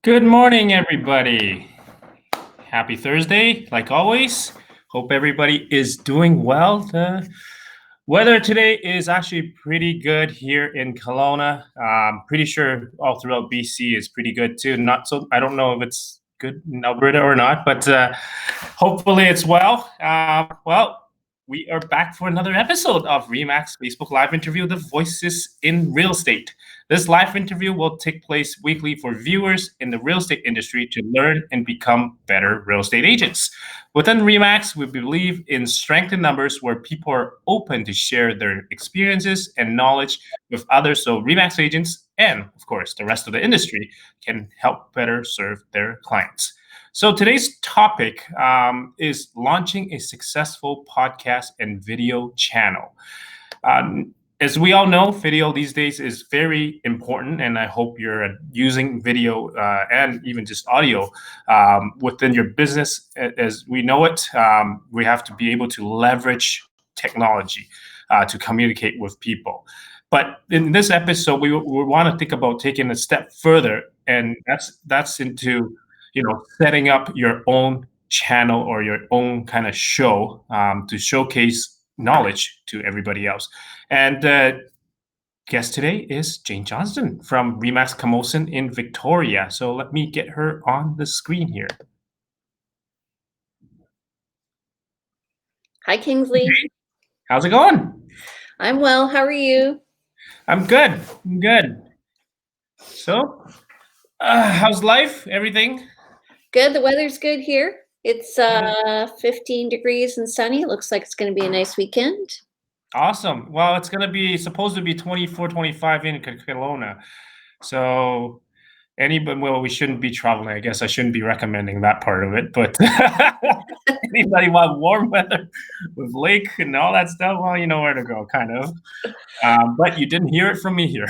Good morning, everybody. Happy Thursday, like always. Hope everybody is doing well. The weather today is actually pretty good here in Kelowna. Pretty sure all throughout BC is pretty good too. Not so, I don't know if it's good in Alberta or not, but hopefully it's well. We are back for another episode of Remax Facebook Live interview, The Voices in Real Estate. This live interview will take place weekly for viewers in the real estate industry to learn and become better real estate agents. Within Remax, we believe in strength in numbers where people are open to share their experiences and knowledge with others so Remax agents and, of course, the rest of the industry can help better serve their clients. So today's topic is launching a successful podcast and video channel. As we all know, video these days is very important, and I hope you're using video and even just audio within your business as we know it. We have to be able to leverage technology to communicate with people. But in this episode, we want to think about taking a step further, and that's into setting up your own channel or your own kind of show to showcase knowledge to everybody else. And guest today is Jane Johnston from Remax Camosun in Victoria. So let me get her on the screen here. Hi, Kingsley. Hey, how's it going? I'm well. How are you? I'm good. So, how's life? Everything? Good. The weather's good here. It's 15 degrees and sunny. It looks like it's going to be a nice weekend. Awesome. Well, it's going to be supposed to be 24, 25 in Kelowna. So we shouldn't be traveling. I guess I shouldn't be recommending that part of it. But anybody want warm weather with lake and all that stuff, well, you know where to go, kind of. But you didn't hear it from me here.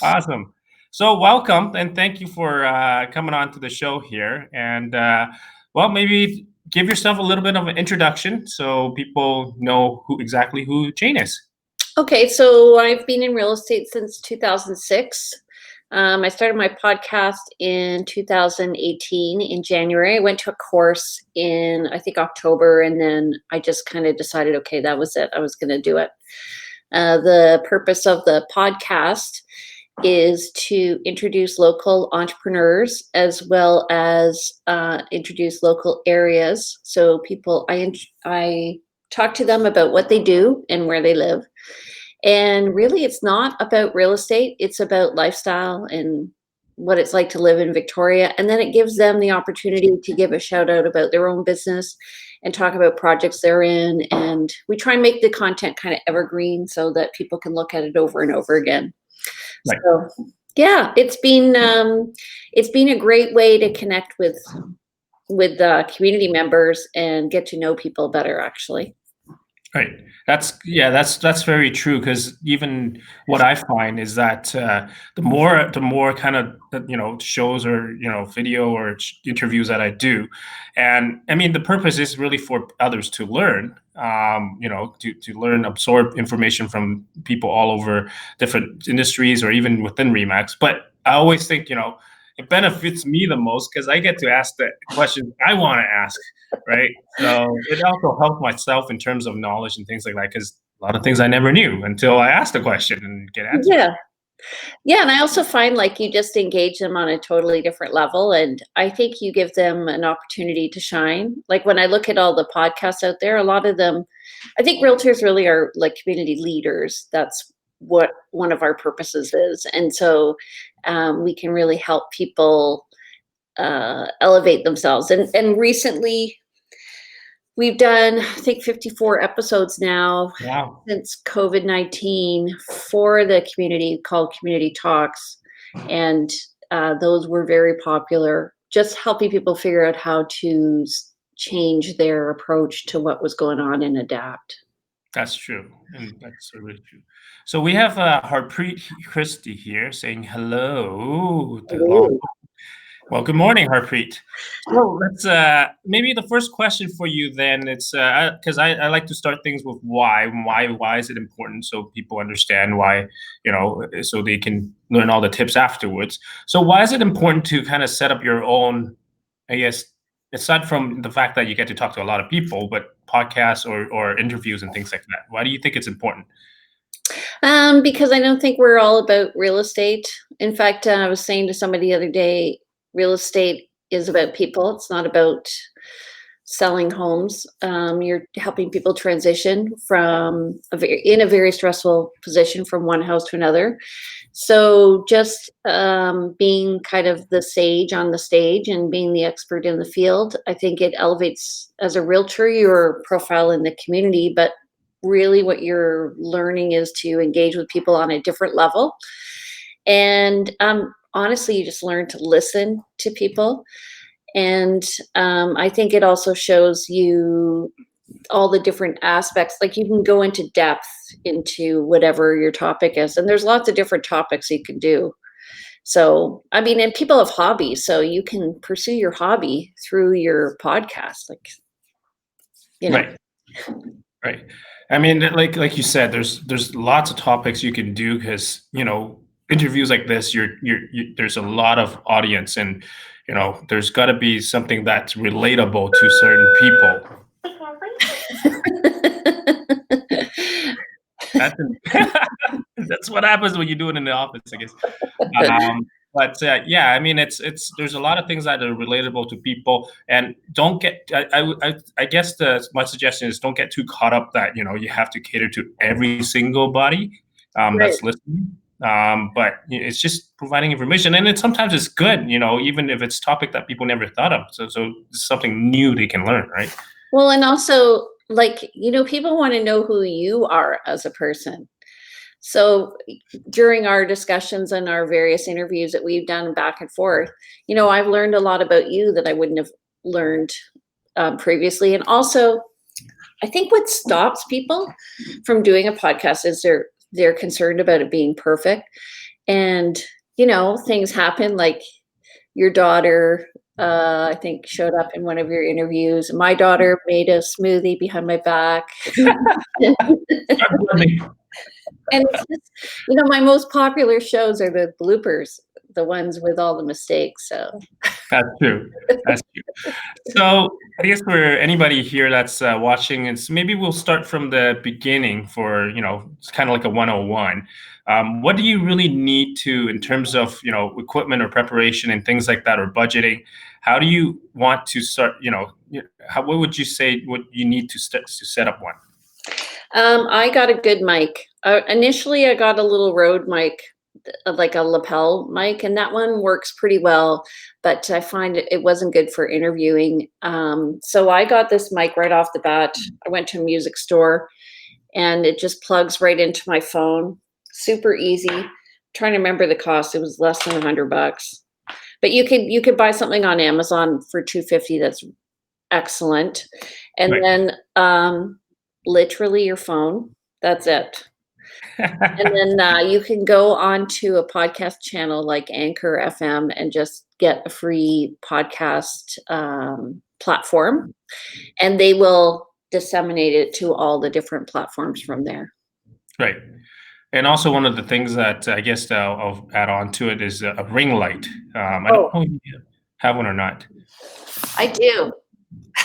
Awesome. So welcome, and thank you for coming on to the show here. And maybe give yourself a little bit of an introduction so people know who Jane is. Okay, so I've been in real estate since 2006. I started my podcast in 2018 in January. I went to a course in, I think, October, and then I just kind of decided, okay, that was it. I was going to do it. The purpose of the podcast is to introduce local entrepreneurs as well as introduce local areas. So I talk to them about what they do and where they live. And really, it's not about real estate. It's about lifestyle and what it's like to live in Victoria. And then it gives them the opportunity to give a shout out about their own business and talk about projects they're in. And we try and make the content kind of evergreen so that people can look at it over and over again. Right. So, yeah, it's been a great way to connect with community members and get to know people better, actually. Right. That's very true, because even what I find is that the more kind of shows or video or interviews that I do, and I mean the purpose is really for others to learn, to learn, absorb information from people all over different industries or even within Remax. But I always think it benefits me the most because I get to ask the questions I want to ask. Right. So it also helps myself in terms of knowledge and things like that, because a lot of things I never knew until I asked the question and get answered. Yeah. And I also find you just engage them on a totally different level. And I think you give them an opportunity to shine. Like when I look at all the podcasts out there, a lot of them, I think realtors really are like community leaders. That's what one of our purposes is. And so we can really help people elevate themselves. And recently we've done, I think, 54 episodes now. Wow. Since COVID-19 for the community called Community Talks. And those were very popular, just helping people figure out how to change their approach to what was going on and adapt. That's true. And that's really true. So we have Herpete Christie here saying hello. Well, good morning, Harpreet. So let's maybe the first question for you then. It's because I like to start things with why. Why is it important so people understand why, so they can learn all the tips afterwards. So why is it important to kind of set up your own, I guess, aside from the fact that you get to talk to a lot of people, but podcasts or interviews and things like that? Why do you think it's important? Because I don't think we're all about real estate. In fact, I was saying to somebody the other day, real estate is about people. It's not about selling homes. You're helping people transition from in a very stressful position from one house to another. So just being kind of the sage on the stage and being the expert in the field, I think it elevates as a realtor your profile in the community. But really, what you're learning is to engage with people on a different level. And honestly, you just learn to listen to people. And I think it also shows you all the different aspects. Like you can go into depth into whatever your topic is, and there's lots of different topics you can do. So, I mean, and people have hobbies, so you can pursue your hobby through your podcast. Like, Right. Right. I mean, like you said, there's lots of topics you can do because interviews like this, there's a lot of audience, and there's got to be something that's relatable to certain people. That's that's what happens when you do it in the office, I guess. But yeah, I mean, it's there's a lot of things that are relatable to people, and don't get. I guess my suggestion is don't get too caught up that you have to cater to every single body Right. that's listening. But it's just providing information, and sometimes it's good, even if it's topic that people never thought of. So it's something new they can learn, right? Well, and also, like, people want to know who you are as a person. So during our discussions and our various interviews that we've done back and forth, I've learned a lot about you that I wouldn't have learned previously. And also, I think what stops people from doing a podcast is they're concerned about it being perfect. And, things happen like your daughter, I think, showed up in one of your interviews. My daughter made a smoothie behind my back. And it's just, my most popular shows are the bloopers, the ones with all the mistakes. So That's true. That's true. So I guess for anybody here that's watching, maybe we'll start from the beginning for, it's kind of like a 101. What do you really need to, in terms of, equipment or preparation and things like that, or budgeting? How do you want to start, what would you say what you need to set up one? I got a good mic. Initially, I got a little Rode mic, like a lapel mic, and that one works pretty well. But I find it wasn't good for interviewing. So I got this mic right off the bat. I went to a music store, and it just plugs right into my phone. Super easy. Trying to remember the cost. It was less than $100. But you could buy something on Amazon for $250. That's excellent. And Right. then literally your phone. That's it. And then you can go onto a podcast channel like Anchor FM and just get a free podcast platform, and they will disseminate it to all the different platforms from there. Right. And also one of the things that I guess I'll add on to it is a ring light. I don't know if you have one or not. I do.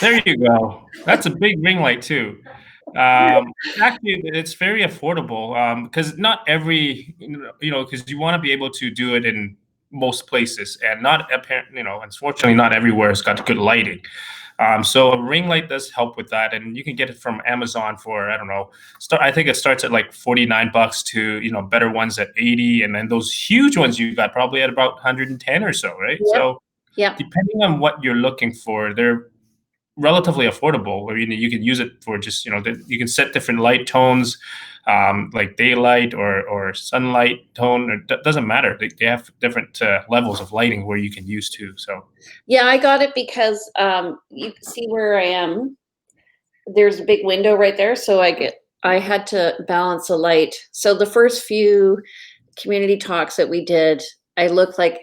There you go. That's a big ring light too. Actually, it's very affordable because not every, because you want to be able to do it in most places, and not apparently, unfortunately, not everywhere has got good lighting. So a ring light does help with that, and you can get it from Amazon for, I don't know, I think it starts at like $49 to better ones at 80, and then those huge ones you got probably at about 110 or so, right? Yep. So Yep. depending on what you're looking for, they're relatively affordable. I mean, you can use it for just you can set different light tones, like daylight or sunlight tone. It doesn't matter. They have different levels of lighting where you can use too. So Yeah, I got it because you can see where I am. There's a big window right there, so I had to balance the light. So the first few community talks that we did, I looked like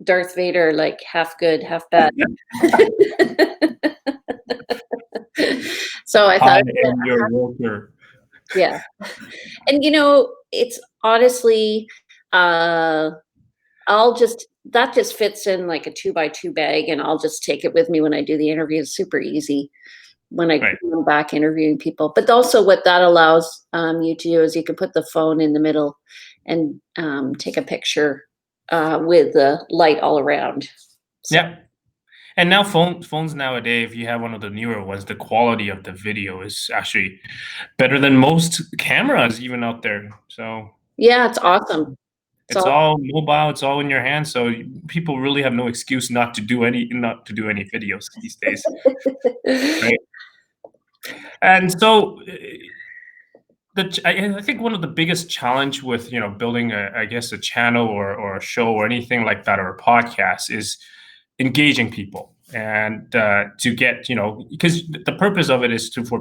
Darth Vader, like half good, half bad. So I I thought, am your worker. yeah. And it's honestly, uh, that just fits in like a 2x2 bag, and I'll just take it with me when I do the interview. It's super easy when I Right. go back interviewing people. But also, what that allows you to do is you can put the phone in the middle and take a picture with the light all around. So, Yeah. And now phones nowadays, if you have one of the newer ones, the quality of the video is actually better than most cameras even out there. So yeah, it's awesome. It's it's awesome. all mobile, it's all in your hands. So people really have no excuse not to do any videos these days, right? And so I think one of the biggest challenge with building I guess a channel or a show or anything like that or a podcast is engaging people and to get because the purpose of it is for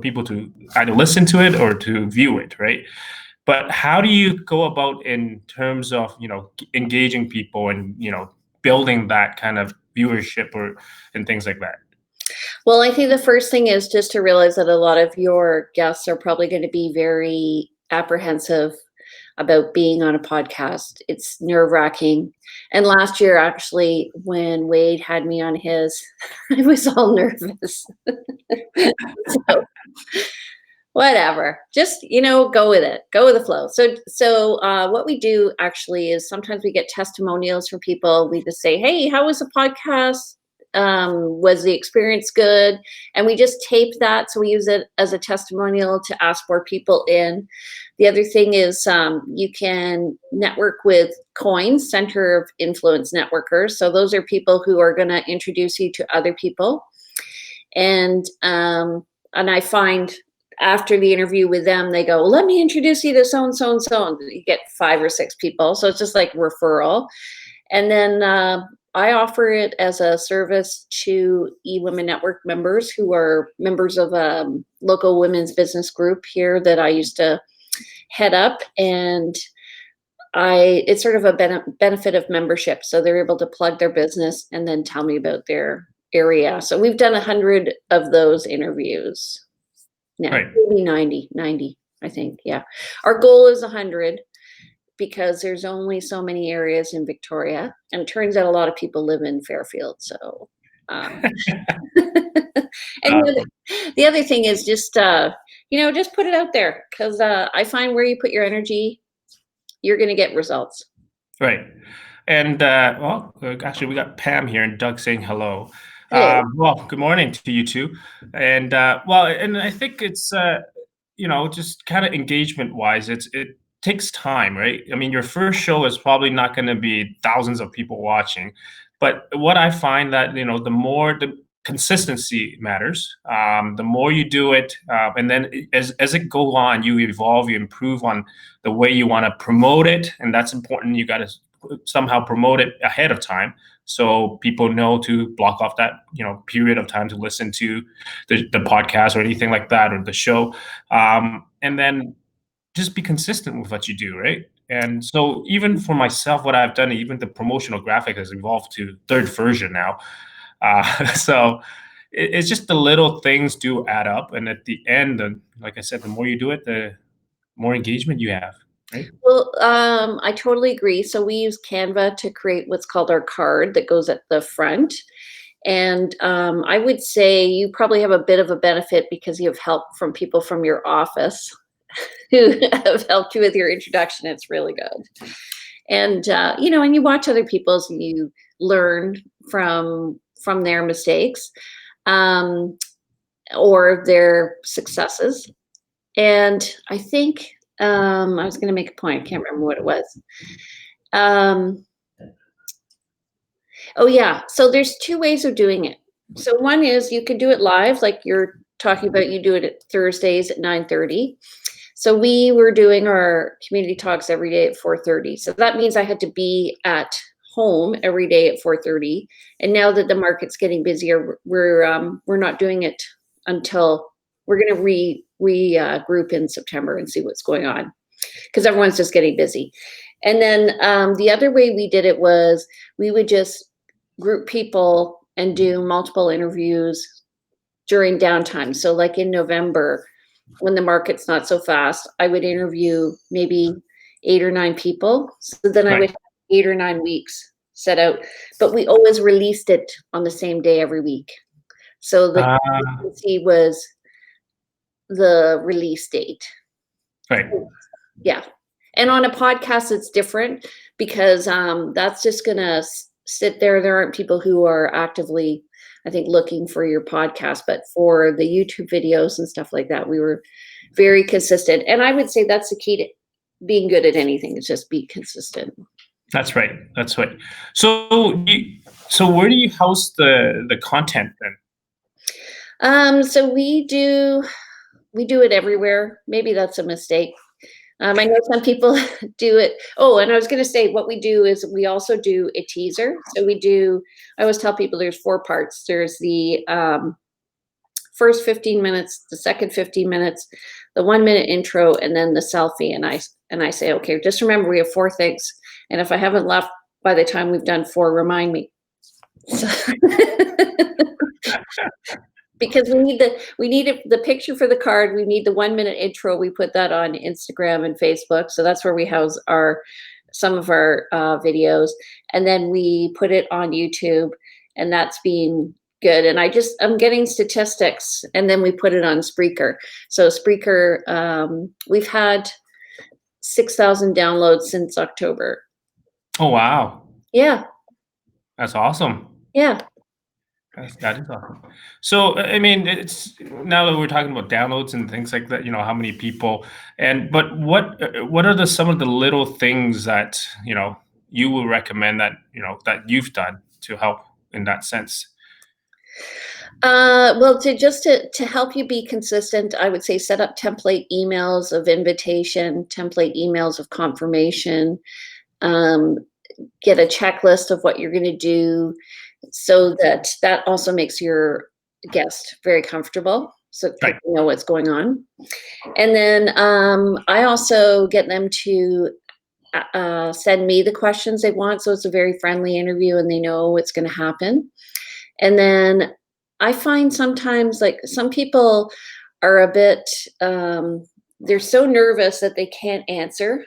people to either listen to it or to view it, right? But how do you go about in terms of engaging people and building that kind of viewership or and things like that? Well, I think the first thing is just to realize that a lot of your guests are probably going to be very apprehensive about being on a podcast. It's nerve wracking. And last year, actually, when Wade had me on his, I was all nervous. So, whatever, just go with it, go with the flow. So what we do actually is sometimes we get testimonials from people. We just say, hey, how was the podcast? Was the experience good? And we just tape that, so we use it as a testimonial to ask more people in. The other thing is you can network with coins, center of influence networkers. So those are people who are going to introduce you to other people. And I find after the interview with them, they go, well, let me introduce you to so and so and so. And you get 5 or 6 people. So it's just like referral. And then I offer it as a service to eWomen Network members who are members of a local women's business group here that I used to head up. And it's sort of a benefit of membership. So they're able to plug their business and then tell me about their area. So we've done 100 of those interviews now, Right. maybe 90, I think. Yeah. Our goal is 100 because there's only so many areas in Victoria. And it turns out a lot of people live in Fairfield. So, and the other thing is just put it out there, because I find where you put your energy, you're going to get results. Right. And actually, we got Pam here and Doug saying hello. Hey. Well, good morning to you two. And and I think it's just kind of engagement wise, it takes time, right? I mean, your first show is probably not going to be thousands of people watching, but what I find that the more the consistency matters. The more you do it, and then as it go on, you evolve, you improve on the way you want to promote it, and that's important. You got to somehow promote it ahead of time so people know to block off that period of time to listen to the podcast or anything like that, or the show, and then just be consistent with what you do, right? And so even for myself, what I've done, even the promotional graphic has evolved to third version now. So it's just the little things do add up, and at the end, like I said, the more you do it, the more engagement you have, right? Well, I totally agree. So we use Canva to create what's called our card that goes at the front. And I would say you probably have a bit of a benefit because you have help from people from your office who have helped you with your introduction. It's really good. And and you watch other people's, and you learn from their mistakes, or their successes. And I think I was going to make a point. I can't remember what it was. Oh yeah. So there's 2 ways of doing it. So one is you can do it live, like you're talking about. You do it at Thursdays at 9:30. So we were doing our community talks every day at 4:30. So that means I had to be at home every day at 4:30. And now that the market's getting busier, we're not doing it until we're going to regroup in September and see what's going on, because everyone's just getting busy. And then the other way we did it was we would just group people and do multiple interviews during downtime. So like in November, when the market's not so fast, I would interview maybe 8 or 9 people. So then I Right. would have 8 or 9 weeks set out, but we always released it on the same day every week. So the Uh, consistency was the release date. right. Yeah. And on a podcast, it's different because that's just going to sit there. There aren't people who are actively, I think, looking for your podcast, but for the YouTube videos and stuff like that, we were very consistent. And I would say that's the key to being good at anything, is just be consistent. That's right. That's right. So where do you house the content then? So we do it everywhere. Maybe that's a mistake. I know some people do it. Oh, and I was going to say what we do is we also do a teaser. So I always tell people there's 4 parts. There's the first 15 minutes, the second 15 minutes, the 1-minute intro, and then the selfie. And I say, okay, just remember we have 4 things. And if I haven't left by the time we've done 4, remind me. So because we need the picture for the card. We need the 1-minute intro. We put that on Instagram and Facebook. So that's where we house some of our videos. And then we put it on YouTube, and that's been good. And I'm getting statistics, and then we put it on Spreaker. So Spreaker, we've had 6,000 downloads since October. Oh, wow. Yeah. That's awesome. Yeah. That is awesome. So, I mean, it's now that we're talking about downloads and things like that, how many people, but what are some of the little things that, you will recommend that, that you've done to help in that sense? Well, to help you be consistent, I would say set up template emails of invitation, template emails of confirmation, get a checklist of what you're going to do, so that also makes your guest very comfortable, so Right. people know what's going on. And then I also get them to send me the questions they want, so it's a very friendly interview and they know what's going to happen. And then I find sometimes, like, some people are a bit they're so nervous that they can't answer,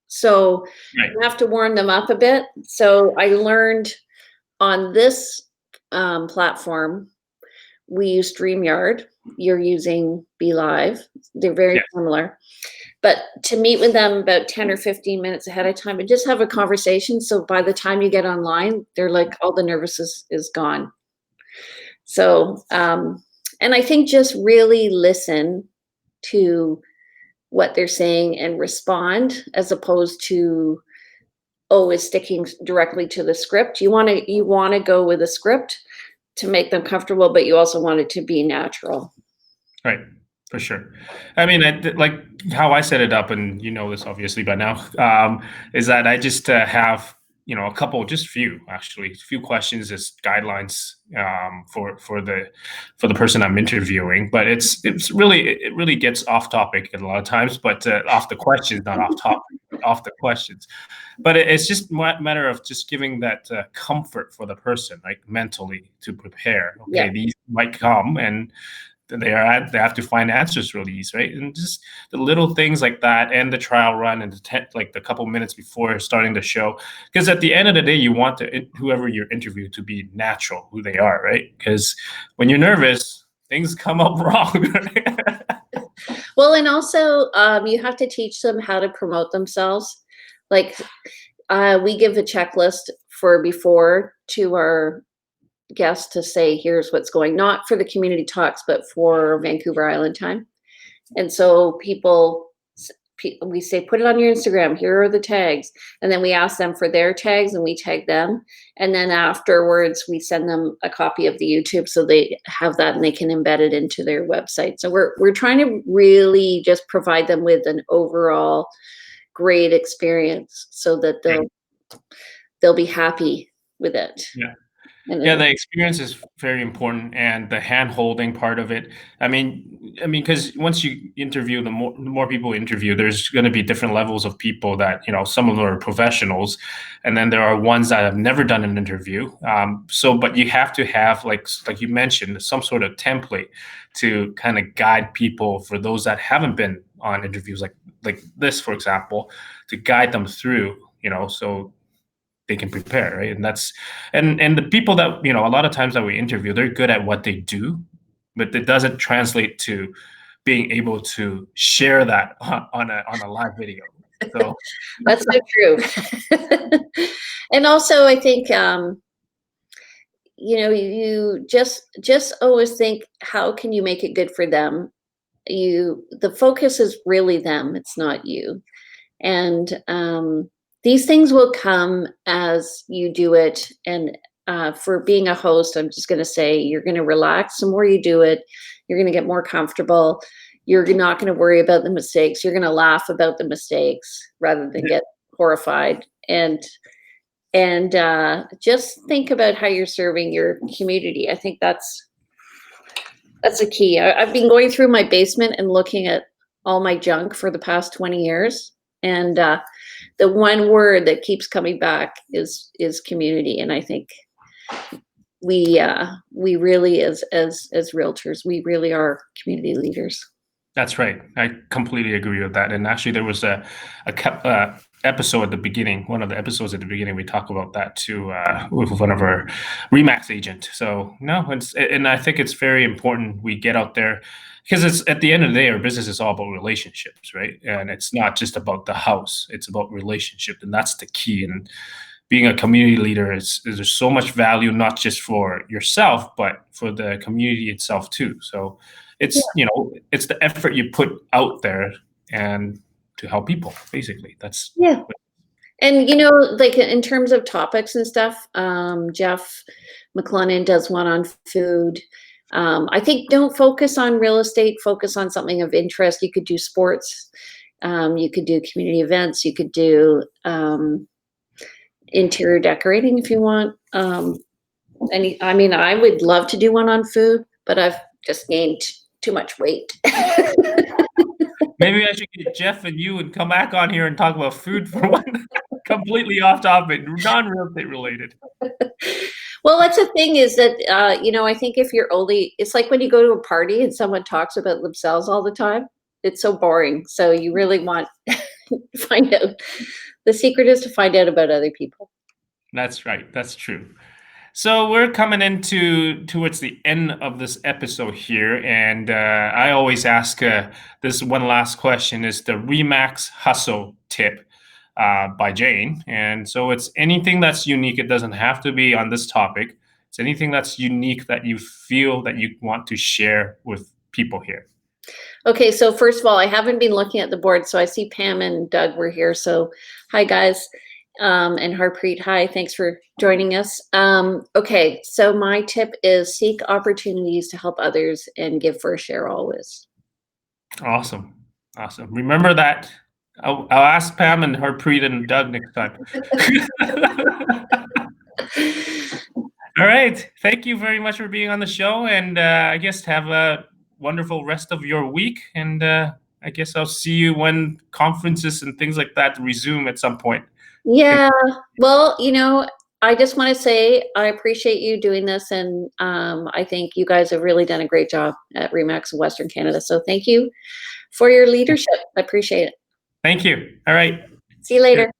so Right. you have to warm them up a bit. So I learned on this platform, we use StreamYard. You're using BeLive. They're very Yes. similar. But to meet with them about 10 or 15 minutes ahead of time and just have a conversation. So by the time you get online, they're like, all the nervousness is gone. So, and I think just really listen to what they're saying and respond, as opposed to always sticking directly to the script. You want to go with a script to make them comfortable, but you also want it to be natural. Right. For sure. I mean, like how I set it up, and you know this obviously by now, is that I just have a couple, just few questions as guidelines for the person I'm interviewing. But it really gets off topic a lot of times, but off the questions, not off topic, off the questions. But it's just a matter of just giving that comfort for the person, like mentally, to prepare. Okay, Yeah. these might come, and they have to find answers really easy, right? And just the little things like that, and the trial run, and the couple minutes before starting the show, because at the end of the day, you want whoever you're interviewing to be natural, who they are, right? Because when you're nervous, things come up wrong. Well, and also you have to teach them how to promote themselves. Like we give a checklist before to our guests to say, here's what's going, not for the community talks, but for Vancouver Island time. And so we say, put it on your Instagram. Here are the tags. And then we ask them for their tags and we tag them. And then afterwards, we send them a copy of the YouTube so they have that and they can embed it into their website. So we're trying to really just provide them with an overall great experience so that they'll be happy with it. Yeah. Yeah, the experience is very important, and the hand-holding part of it. Because once you interview, the more people interview, there's gonna be different levels of people that, some of them are professionals, and then there are ones that have never done an interview. But you have to have, like you mentioned, some sort of template to kinda guide people for those that haven't been on interviews like this, for example, to guide them through, so they can prepare, right? And the people that, a lot of times that we interview, they're good at what they do, but it doesn't translate to being able to share that on a live video. So That's so true. And also, I think you just always think, how can you make it good for them? The focus is really them, it's not you. And these things will come as you do it. And for being a host, I'm just going to say, you're going to relax the more you do it. You're going to get more comfortable. You're not going to worry about the mistakes. You're going to laugh about the mistakes rather than get horrified. And just think about how you're serving your community. I think that's the key. I've been going through my basement and looking at all my junk for the past 20 years. And the one word that keeps coming back is community. And I think we really, as realtors, we really are community leaders. that's right. I completely agree with that. And actually, there was a episode at the beginning. One of the episodes at the beginning, we talk about that too with one of our Remax agent. So no, and I think it's very important we get out there, because it's, at the end of the day, our business is all about relationships, right? And it's not just about the house; it's about relationship, and that's the key. And being a community leader is there's so much value, not just for yourself, but for the community itself too. So it's it's the effort you put out there and to help people, basically. That's Yeah. And like in terms of topics and stuff, Jeff McClellan does one on food. I think don't focus on real estate, focus on something of interest. You could do sports, you could do community events, you could do interior decorating if you want. I would love to do one on food, but I've just gained too much weight. Maybe I should get Jeff and you and come back on here and talk about food for one. Completely off topic, non-real estate related. Well, that's the thing is that, I think if you're it's like when you go to a party and someone talks about themselves all the time, it's so boring. So you really want to find out. The secret is to find out about other people. That's right. That's true. So we're coming towards the end of this episode here, and I always ask this one last question: is the Remax Hustle tip by Jane. And so it's anything that's unique. It doesn't have to be on this topic. It's anything that's unique that you feel that you want to share with people here. Okay, so first of all, I haven't been looking at the board, so I see Pam and Doug were here. So hi, guys. And Herpete, hi, thanks for joining us. Okay, so my tip is seek opportunities to help others and give for a share always. Awesome. Remember that. I'll ask Pam and Herpete and Doug next time. All right. Thank you very much for being on the show, and I guess have a wonderful rest of your week. And I guess I'll see you when conferences and things like that resume at some point. Yeah. Well, I just want to say I appreciate you doing this, and I think you guys have really done a great job at Remax of Western Canada. So thank you for your leadership. I appreciate it. Thank you. All right. See you later.